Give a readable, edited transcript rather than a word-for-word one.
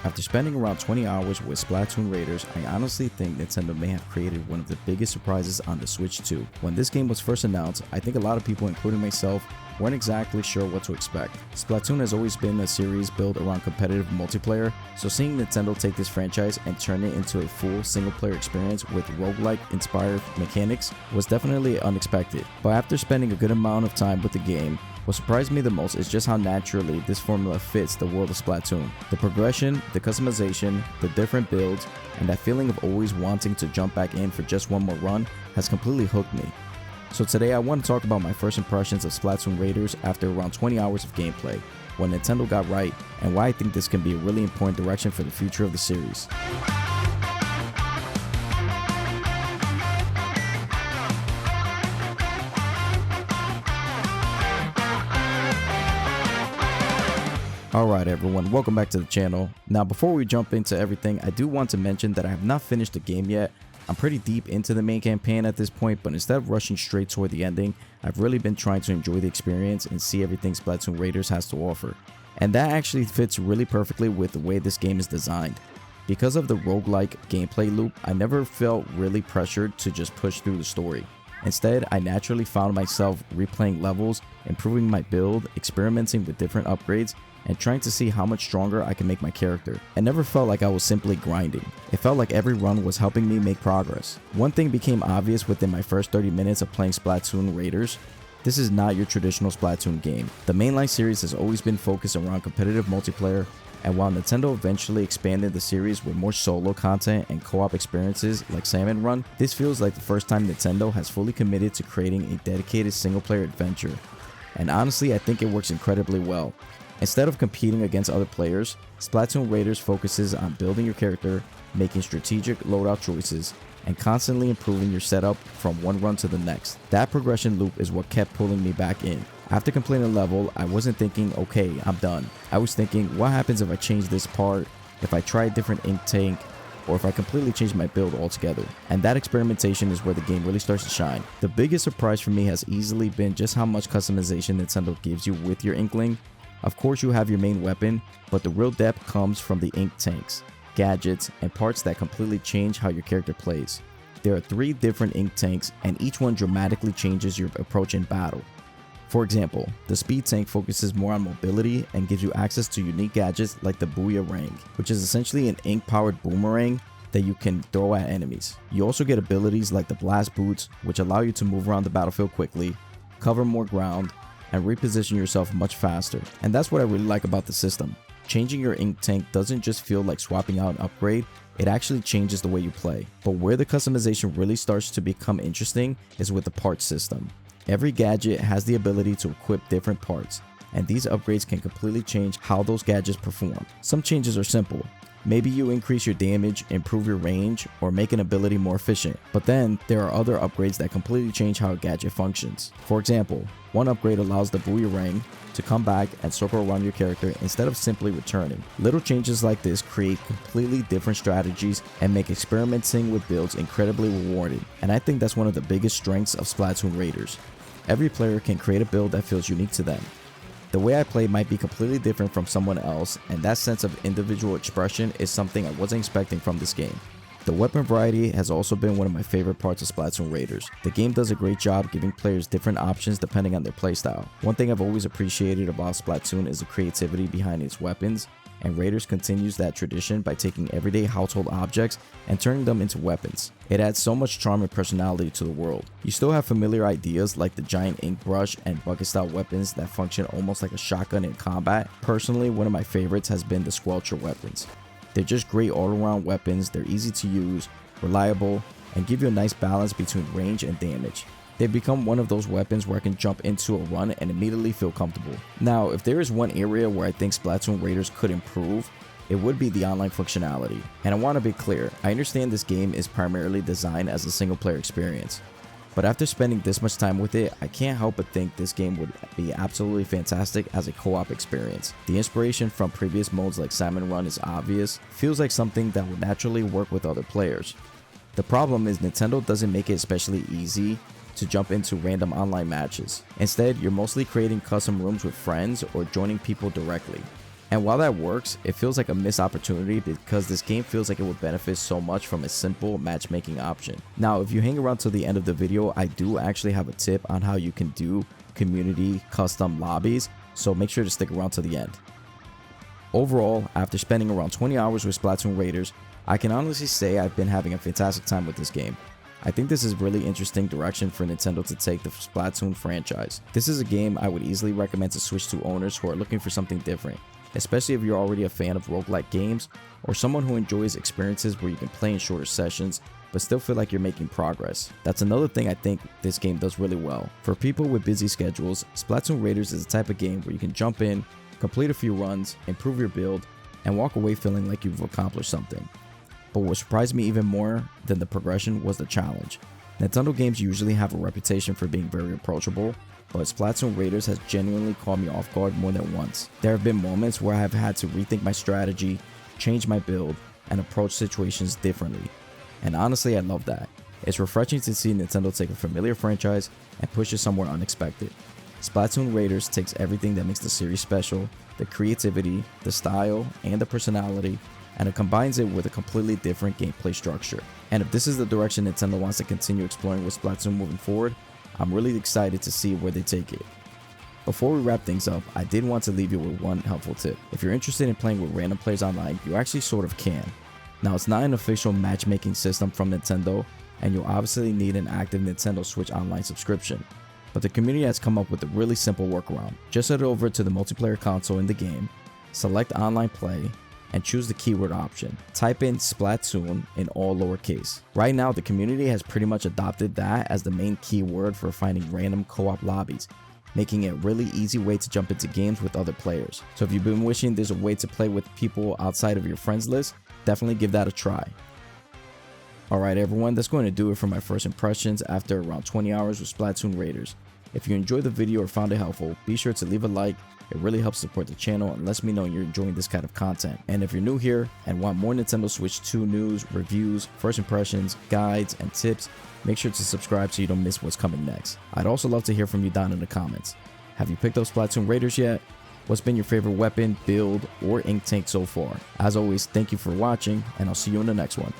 After spending around 20 hours with Splatoon Raiders, I honestly think Nintendo may have created one of the biggest surprises on the Switch 2. When this game was first announced, I think a lot of people, including myself, weren't exactly sure what to expect. Splatoon has always been a series built around competitive multiplayer, so seeing Nintendo take this franchise and turn it into a full single-player experience with roguelike inspired mechanics was definitely unexpected. But after spending a good amount of time with the game, what surprised me the most is just how naturally this formula fits the world of Splatoon. The progression, the customization, the different builds, and that feeling of always wanting to jump back in for just one more run has completely hooked me. So today I want to talk about my first impressions of Splatoon Raiders after around 20 hours of gameplay, what Nintendo got right, and why I think this can be a really important direction for the future of the series. Alright everyone, welcome back to the channel. Now before we jump into everything, I do want to mention that I have not finished the game yet. I'm pretty deep into the main campaign at this point, but instead of rushing straight toward the ending, I've really been trying to enjoy the experience and see everything Splatoon Raiders has to offer. And that actually fits really perfectly with the way this game is designed. Because of the roguelike gameplay loop, I never felt really pressured to just push through the story. Instead, I naturally found myself replaying levels, improving my build, experimenting with different upgrades, and trying to see how much stronger I can make my character. I never felt like I was simply grinding. It felt like every run was helping me make progress. One thing became obvious within my first 30 minutes of playing Splatoon Raiders. This is not your traditional Splatoon game. The mainline series has always been focused around competitive multiplayer, and while Nintendo eventually expanded the series with more solo content and co-op experiences like Salmon Run, this feels like the first time Nintendo has fully committed to creating a dedicated single-player adventure. And honestly, I think it works incredibly well. Instead of competing against other players, Splatoon Raiders focuses on building your character, making strategic loadout choices, and constantly improving your setup from one run to the next. That progression loop is what kept pulling me back in. After completing a level, I wasn't thinking, okay, I'm done. I was thinking, what happens if I change this part, if I try a different ink tank, or if I completely change my build altogether. And that experimentation is where the game really starts to shine. The biggest surprise for me has easily been just how much customization Nintendo gives you with your Inkling. Of course you have your main weapon, but the real depth comes from the ink tanks, gadgets, and parts that completely change how your character plays. There are 3 different ink tanks, and each one dramatically changes your approach in battle. For example, the speed tank focuses more on mobility and gives you access to unique gadgets like the Boomerang, which is essentially an ink-powered boomerang that you can throw at enemies. You also get abilities like the blast boots, which allow you to move around the battlefield quickly, cover more ground, and reposition yourself much faster. And that's what I really like about the system. Changing your ink tank doesn't just feel like swapping out an upgrade, it actually changes the way you play. But where the customization really starts to become interesting is with the parts system. Every gadget has the ability to equip different parts, and these upgrades can completely change how those gadgets perform. Some changes are simple. Maybe you increase your damage, improve your range, or make an ability more efficient. But then, there are other upgrades that completely change how a gadget functions. For example, one upgrade allows the Boomerang to come back and circle around your character instead of simply returning. Little changes like this create completely different strategies and make experimenting with builds incredibly rewarding. And I think that's one of the biggest strengths of Splatoon Raiders. Every player can create a build that feels unique to them. The way I play might be completely different from someone else, and that sense of individual expression is something I wasn't expecting from this game. The weapon variety has also been one of my favorite parts of Splatoon Raiders. The game does a great job giving players different options depending on their playstyle. One thing I've always appreciated about Splatoon is the creativity behind its weapons, and Raiders continues that tradition by taking everyday household objects and turning them into weapons. It adds so much charm and personality to the world. You still have familiar ideas like the giant ink brush and bucket style weapons that function almost like a shotgun in combat. Personally, one of my favorites has been the Squelcher weapons. They're just great all-around weapons, they're easy to use, reliable, and give you a nice balance between range and damage. They've become one of those weapons where I can jump into a run and immediately feel comfortable. Now, if there is one area where I think Splatoon Raiders could improve, it would be the online functionality. And I want to be clear, I understand this game is primarily designed as a single player experience. But after spending this much time with it, I can't help but think this game would be absolutely fantastic as a co-op experience. The inspiration from previous modes like Salmon Run is obvious, feels like something that would naturally work with other players. The problem is Nintendo doesn't make it especially easy to jump into random online matches. Instead, you're mostly creating custom rooms with friends or joining people directly. And while that works, it feels like a missed opportunity because this game feels like it would benefit so much from a simple matchmaking option. Now, if you hang around till the end of the video, I do actually have a tip on how you can do community custom lobbies, so make sure to stick around to the end. Overall, after spending around 20 hours with Splatoon Raiders, I can honestly say I've been having a fantastic time with this game. I think this is a really interesting direction for Nintendo to take the Splatoon franchise. This is a game I would easily recommend to switch to owners who are looking for something different, especially if you're already a fan of roguelike games or someone who enjoys experiences where you can play in shorter sessions but still feel like you're making progress. That's another thing I think this game does really well. For people with busy schedules, Splatoon Raiders is the type of game where you can jump in, complete a few runs, improve your build, and walk away feeling like you've accomplished something. But what surprised me even more than the progression was the challenge. Nintendo games usually have a reputation for being very approachable, but Splatoon Raiders has genuinely caught me off guard more than once. There have been moments where I have had to rethink my strategy, change my build, and approach situations differently. And honestly, I love that. It's refreshing to see Nintendo take a familiar franchise and push it somewhere unexpected. Splatoon Raiders takes everything that makes the series special, the creativity, the style, and the personality, and it combines it with a completely different gameplay structure. And if this is the direction Nintendo wants to continue exploring with Splatoon moving forward, I'm really excited to see where they take it. Before we wrap things up, I did want to leave you with one helpful tip. If you're interested in playing with random players online, you actually sort of can. Now, it's not an official matchmaking system from Nintendo, and you'll obviously need an active Nintendo Switch Online subscription. But the community has come up with a really simple workaround. Just head over to the multiplayer console in the game, select online play, and choose the keyword option. Type in Splatoon in all lowercase. Right now, the community has pretty much adopted that as the main keyword for finding random co-op lobbies, making it a really easy way to jump into games with other players. So if you've been wishing there's a way to play with people outside of your friends list, definitely give that a try. Alright everyone, that's going to do it for my first impressions after around 20 hours with Splatoon Raiders. If you enjoyed the video or found it helpful, be sure to leave a like. It really helps support the channel and lets me know you're enjoying this kind of content. And if you're new here and want more Nintendo Switch 2 news, reviews, first impressions, guides, and tips, make sure to subscribe so you don't miss what's coming next. I'd also love to hear from you down in the comments. Have you picked up Splatoon Raiders yet? What's been your favorite weapon, build, or ink tank so far? As always, thank you for watching, and I'll see you in the next one.